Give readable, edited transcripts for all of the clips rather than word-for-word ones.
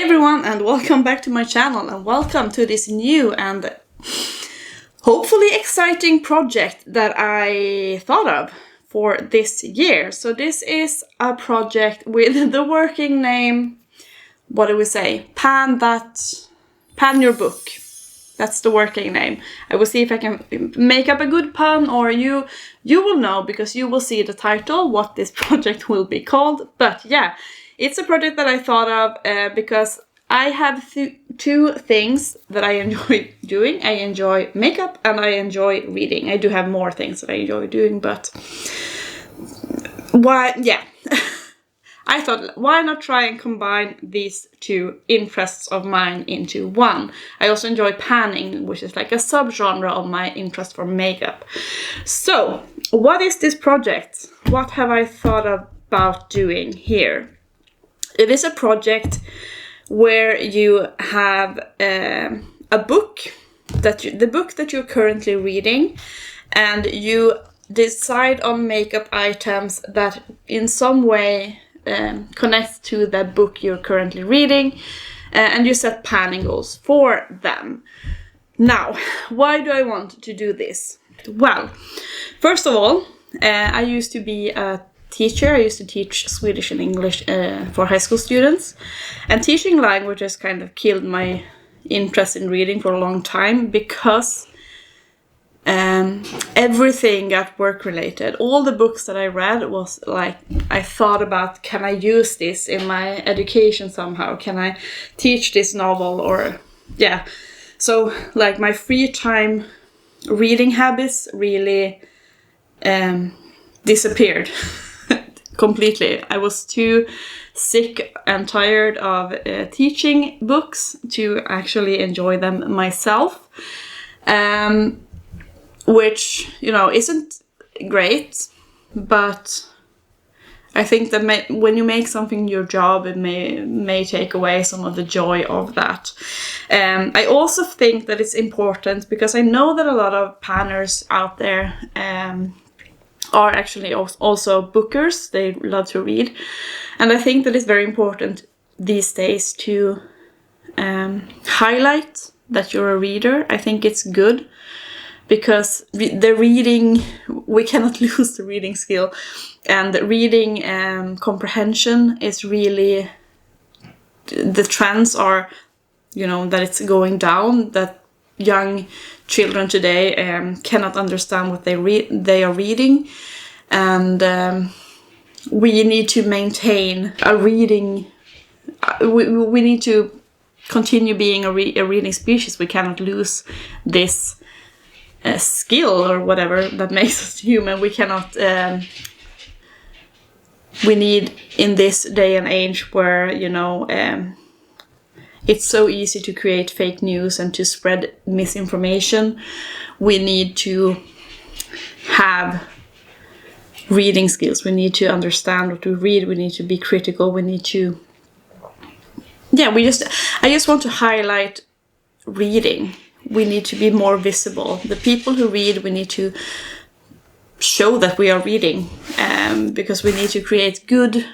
everyone, and welcome back to my channel, and welcome to this new and hopefully exciting project that I thought of for this year. So this is a project with the working name, what do we say? Pan your book. That's the working name. I will see if I can make up a good pun, or you will know because you will see the title what this project will be called. But yeah, it's a project that I thought of because I have two things that I enjoy doing. I enjoy makeup and I enjoy reading. I do have more things that I enjoy doing, but why? Yeah. I thought, why not try and combine these two interests of mine into one? I also enjoy panning, which is like a subgenre of my interest for makeup. So, what is this project? What have I thought about doing here? It is a project where you have a book, the book that you're currently reading, and you decide on makeup items that in some way connects to the book you're currently reading, and you set panning goals for them. Now, why do I want to do this? Well, first of all, I used to be a teacher. I used to teach Swedish and English for high school students, and teaching languages kind of killed my interest in reading for a long time because everything got work related. All the books that I read was like, I thought about, can I use this in my education somehow? Can I teach this novel? Or yeah, so like my free time reading habits really disappeared completely. I was too sick and tired of teaching books to actually enjoy them myself. Which, isn't great, but I think that when you make something your job, it may take away some of the joy of that. I also think that it's important because I know that a lot of panners out there are actually also bookers. They love to read, and I think that it's very important these days to highlight that you're a reader. I think it's good. Because the reading, we cannot lose the reading skill, and reading comprehension is really, the trends are, that it's going down, that young children today cannot understand what they are reading, and we need to maintain a reading, we need to continue being a reading species. We cannot lose this skill or whatever that makes us human. We cannot we need, in this day and age where it's so easy to create fake news and to spread misinformation, we need to have reading skills. We need to understand what we read. We need to be critical. We need to I just want to highlight reading. We need to be more visible. The people who read, we need to show that we are reading, because we need to create good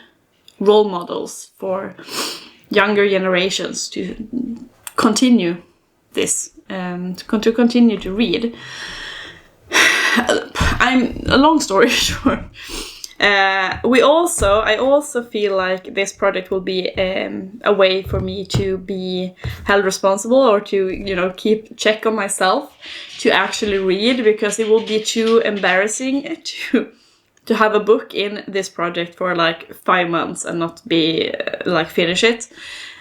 role models for younger generations to continue this, to continue to read. A long story short. I also feel like this project will be a way for me to be held responsible, or to keep check on myself to actually read, because it will be too embarrassing to have a book in this project for like 5 months and not be finish it.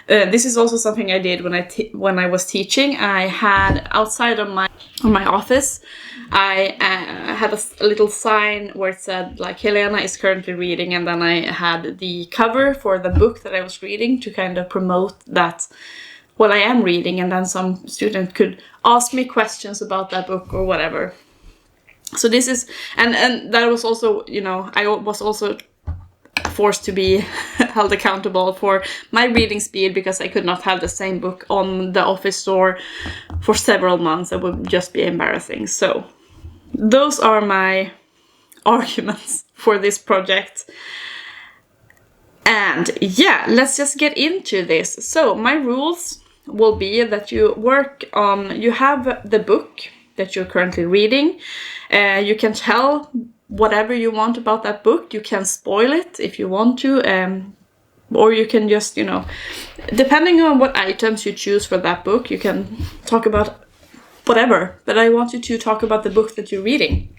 This is also something I did when I was teaching. I had outside of my office, I had a little sign where it said like Helena is currently reading, and then I had the cover for the book that I was reading to kind of promote that, well, I am reading, and then some student could ask me questions about that book or whatever. So this is, and that was also, I was also forced to be held accountable for my reading speed, because I could not have the same book on the office door for several months. It would just be embarrassing. So those are my arguments for this project. And yeah, let's just get into this. So my rules will be that you have the book that you're currently reading. You can tell whatever you want about that book. You can spoil it if you want to, or you can just, depending on what items you choose for that book, you can talk about whatever. But I want you to talk about the book that you're reading.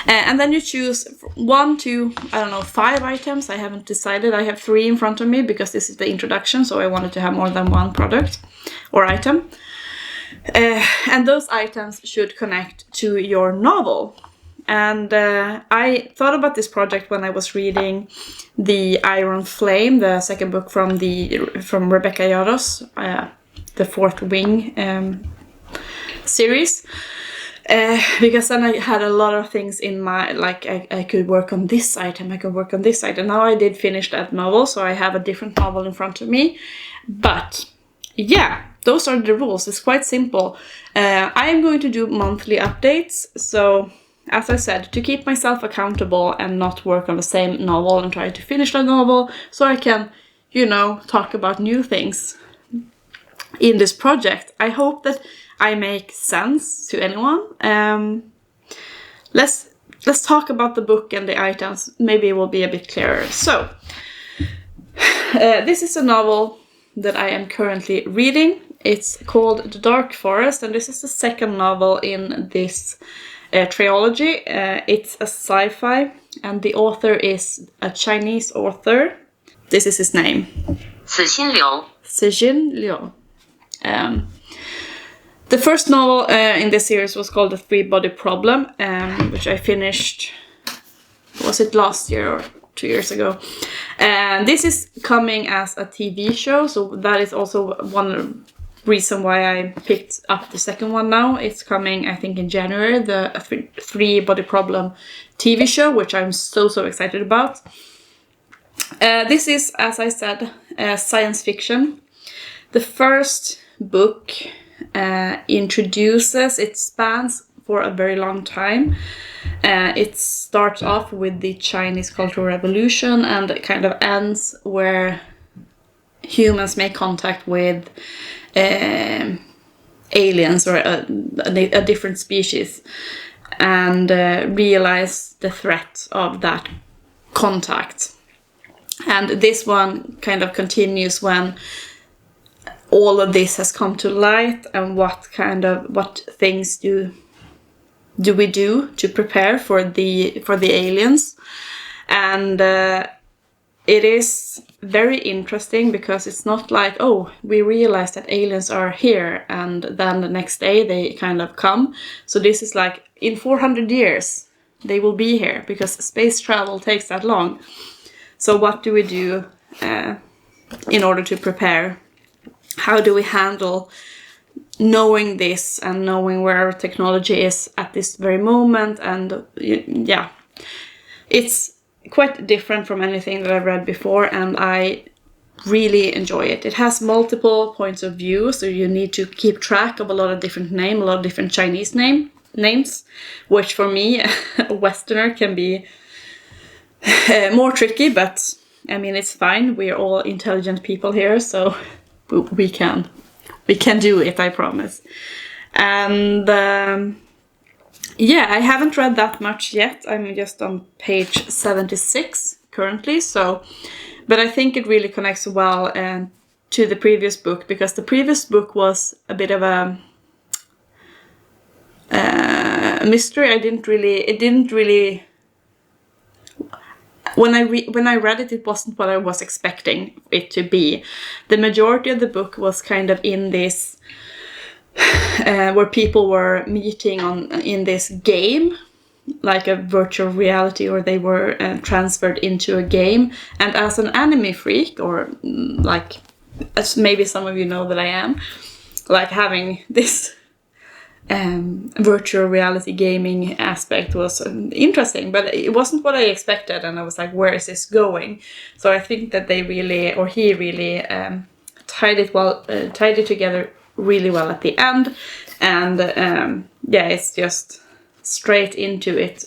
And then you choose 1 to, 5 items. I haven't decided. I have 3 in front of me because this is the introduction, so I wanted to have more than one product or item. And those items should connect to your novel. And I thought about this project when I was reading The Iron Flame, the second book from Rebecca Yarros, the Fourth Wing series. Because then I had a lot of things in my, like I could work on this item, I could work on this item. Now I did finish that novel, so I have a different novel in front of me. But yeah, those are the rules. It's quite simple. I am going to do monthly updates. So as I said, to keep myself accountable and not work on the same novel and try to finish the novel, so I can, talk about new things in this project. I hope that I make sense to anyone. Let's talk about the book and the items. Maybe it will be a bit clearer. So, this is a novel that I am currently reading. It's called The Dark Forest, and this is the second novel in this trilogy. It's a sci-fi, and the author is a Chinese author. This is his name. Cixin Liu. Cixin Liu. The first novel in this series was called The Three-Body Problem, which I finished, was it last year or 2 years ago? And this is coming as a TV show, so that is also one reason why I picked up the second one now. It's coming, I think, in January, the Three-Body Problem TV show, which I'm so excited about. This is, as I said, science fiction. The first book introduces, it spans for a very long time. It starts off with the Chinese Cultural Revolution and it kind of ends where humans make contact with aliens or a different species and realize the threat of that contact. And this one kind of continues when all of this has come to light, and what things do we do to prepare for the aliens. And it is very interesting because it's not like, oh, we realize that aliens are here and then the next day they kind of come. So this is like in 400 years they will be here because space travel takes that long. So what do we do in order to prepare? How do we handle knowing this and knowing where our technology is at this very moment? And yeah, it's quite different from anything that I've read before, and I really enjoy it. It has multiple points of view, so you need to keep track of a lot of different names, a lot of different Chinese names, which for me, a Westerner, can be more tricky, but I mean, it's fine. We're all intelligent people here, so we can do it, I promise. And yeah, I haven't read that much yet. I'm just on page 76 currently, so, but I think it really connects well to the previous book, because the previous book was a bit of a mystery. It didn't really. When I read it, it wasn't what I was expecting it to be. The majority of the book was kind of in this, where people were meeting in this game, like a virtual reality, or they were transferred into a game. And as an anime freak, or like, as maybe some of you know that I am, like having this virtual reality gaming aspect was interesting, but it wasn't what I expected, and I was like, where is this going? So I think that he really tied it together really well at the end, and yeah, it's just straight into it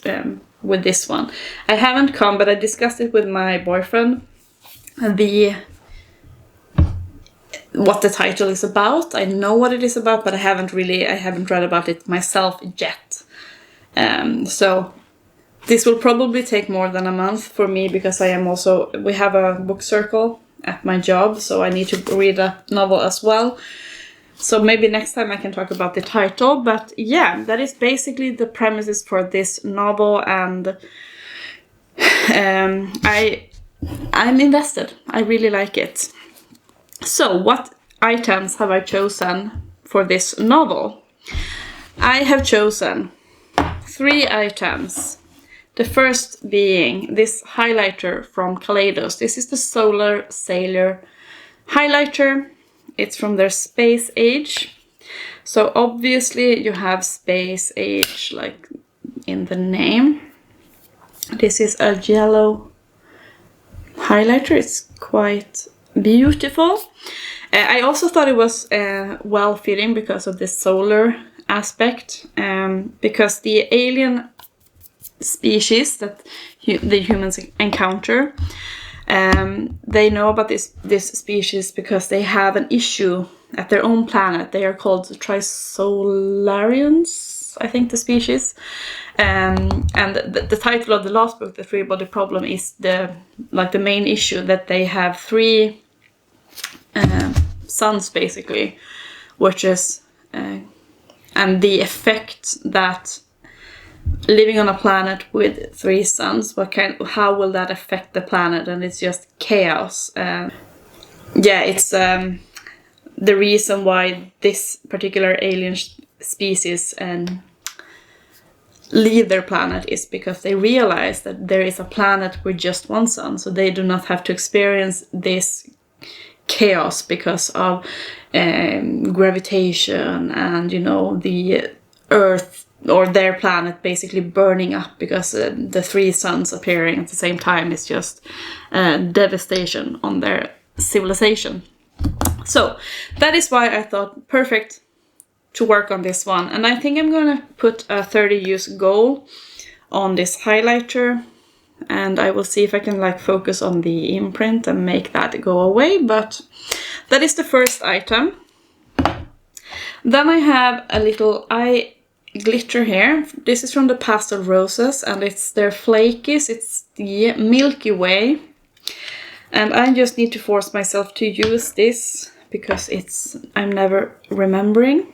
with this one. I haven't come, but I discussed it with my boyfriend what the title is about. I know what it is about, but I haven't read about it myself yet. So this will probably take more than a month for me, because we have a book circle at my job, so I need to read a novel as well. So maybe next time I can talk about the title, but yeah, that is basically the premises for this novel, and I'm invested. I really like it. So what items have I chosen for this novel? I have chosen 3 items. The first being this highlighter from Kaleidos. This is the Solar Sailor highlighter. It's from their Space Age. So obviously you have Space Age like in the name. This is a yellow highlighter. It's quite beautiful. I also thought it was well-fitting because of the solar aspect, because the alien species that the humans encounter, they know about this species because they have an issue at their own planet. They are called Trisolarians, I think, the species. And the title of the last book, The Three-Body Problem, is the main issue, that they have 3 suns basically, which is and the effect that living on a planet with 3 suns, how will that affect the planet? And it's just chaos. It's the reason why this particular alien species leave their planet is because they realize that there is a planet with just 1 sun, so they do not have to experience this chaos because of gravitation and, the Earth or their planet basically burning up because the 3 suns appearing at the same time is just devastation on their civilization. So that is why I thought perfect to work on this one. And I think I'm gonna put a 30 use goal on this highlighter, and I will see if I can focus on the imprint and make that go away, but that is the first item. Then I have a little eye glitter here. This is from the Pastel Roses, and it's their Flakies. It's the Milky Way, and I just need to force myself to use this because I'm never remembering.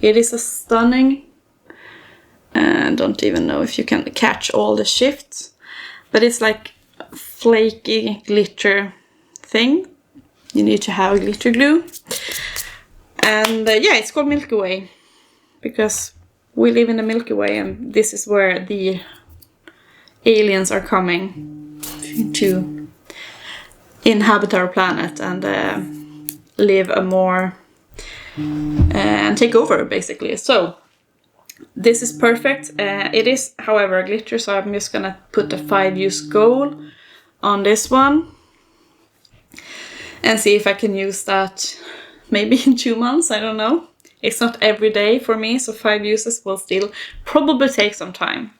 It is a stunning, I don't even know if you can catch all the shifts, but it's like a flaky glitter thing. You need to have glitter glue. And it's called Milky Way because we live in the Milky Way, and this is where the aliens are coming to inhabit our planet and live a more and take over basically. So this is perfect. It is, however, a glitter, so I'm just gonna put a 5 use goal on this one and see if I can use that maybe in 2 months. I don't know. It's not every day for me, so 5 uses will still probably take some time.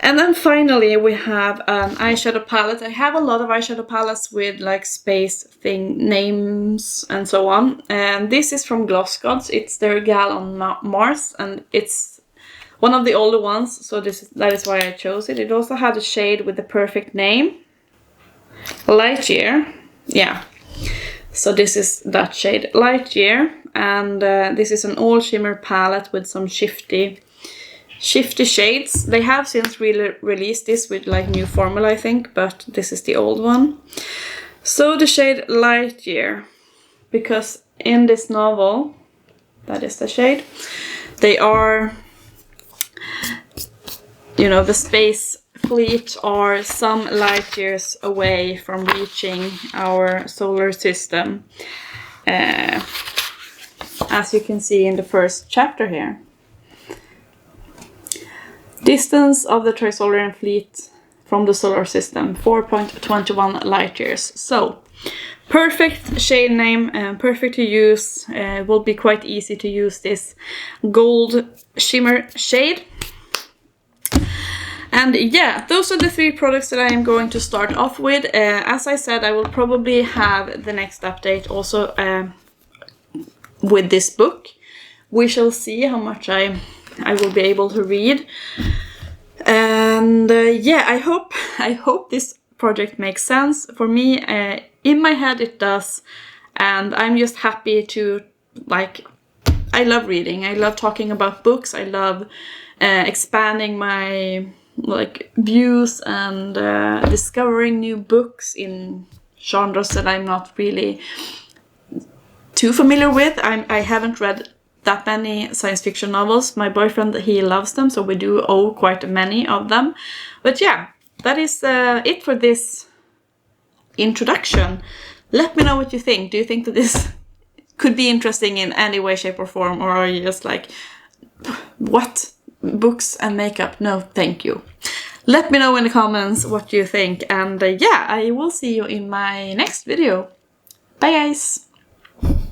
And then finally we have an eyeshadow palette. I have a lot of eyeshadow palettes with space thing names and so on. And this is from Gloss Gods. It's their Gal on Mars, and it's one of the older ones, so that is why I chose it. It also had a shade with the perfect name, Lightyear. Yeah, so this is that shade, Lightyear, and this is an all shimmer palette with some shifty shades. They have since released this with new formula, I think, but this is the old one. So the shade Lightyear, because in this novel, that is the shade, they are, the space fleet are some light years away from reaching our solar system, as you can see in the first chapter here. Distance of the Trisolarian fleet from the solar system, 4.21 light years. So, perfect shade name, perfect to use. Will be quite easy to use this gold shimmer shade. And yeah, those are the 3 products that I am going to start off with. As I said, I will probably have the next update also with this book. We shall see how much I will be able to read. And yeah, I hope this project makes sense. For me, in my head it does. And I'm just happy to, like, I love reading. I love talking about books. I love expanding my views and discovering new books in genres that I'm not really too familiar with. I haven't read that many science fiction novels. My boyfriend, he loves them, so we do owe quite many of them. But yeah, that is it for this introduction. Let me know what you think. Do you think that this could be interesting in any way, shape or form, or are you just like, what? Books and makeup? No, thank you. Let me know in the comments what you think, and yeah, I will see you in my next video. Bye guys!